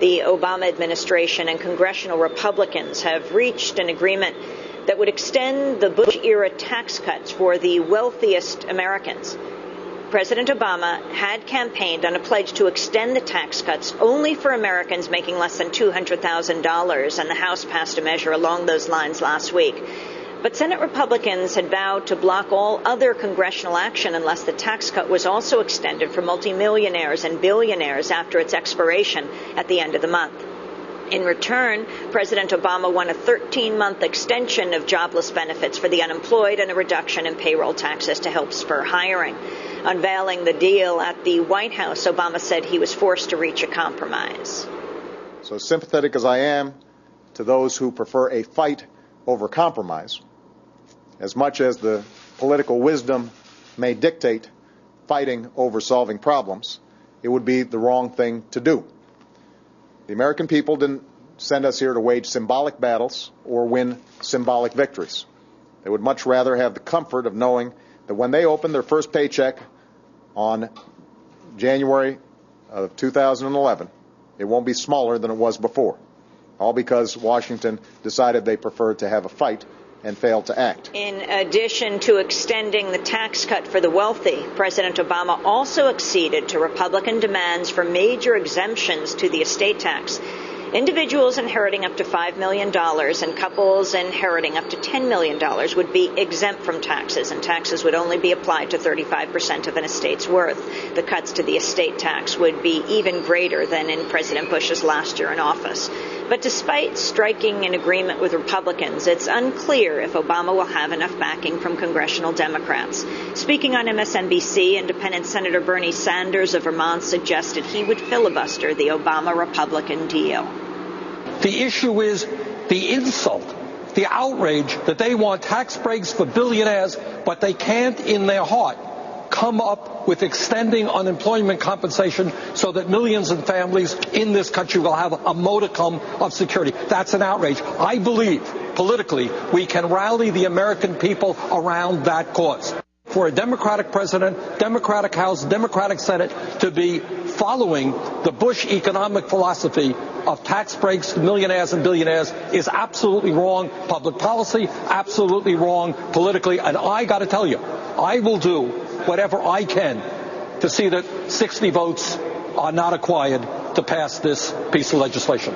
The Obama administration and congressional Republicans have reached an agreement that would extend the Bush-era tax cuts for the wealthiest Americans. President Obama had campaigned on a pledge to extend the tax cuts only for Americans making less than $200,000, and the House passed a measure along those lines last week. But Senate Republicans had vowed to block all other congressional action unless the tax cut was also extended for multimillionaires and billionaires after its expiration at the end of the month. In return, President Obama won a 13-month extension of jobless benefits for the unemployed and a reduction in payroll taxes to help spur hiring. Unveiling the deal at the White House, Obama said he was forced to reach a compromise. So sympathetic as I am to those who prefer a fight over compromise, as much as the political wisdom may dictate fighting over solving problems, it would be the wrong thing to do. The American people didn't send us here to wage symbolic battles or win symbolic victories. They would much rather have the comfort of knowing that when they open their first paycheck on January of 2011, it won't be smaller than it was before, all because Washington decided they preferred to have a fight and failed to act. In addition to extending the tax cut for the wealthy, President Obama also acceded to Republican demands for major exemptions to the estate tax. Individuals inheriting up to $5 million and couples inheriting up to $10 million would be exempt from taxes, and taxes would only be applied to 35% of an estate's worth. The cuts to the estate tax would be even greater than in President Bush's last year in office. But despite striking an agreement with Republicans, it's unclear if Obama will have enough backing from congressional Democrats. Speaking on MSNBC, Independent Senator Bernie Sanders of Vermont suggested he would filibuster the Obama-Republican deal. The issue is the insult, the outrage that they want tax breaks for billionaires, but they can't in their heart come up with extending unemployment compensation so that millions of families in this country will have a modicum of security. That's an outrage. I believe politically we can rally the American people around that cause. For a Democratic president, Democratic House, Democratic Senate to be following the Bush economic philosophy of tax breaks to millionaires and billionaires is absolutely wrong public policy, absolutely wrong politically, and I got to tell you, I will do whatever I can to see that 60 votes are not acquired to pass this piece of legislation.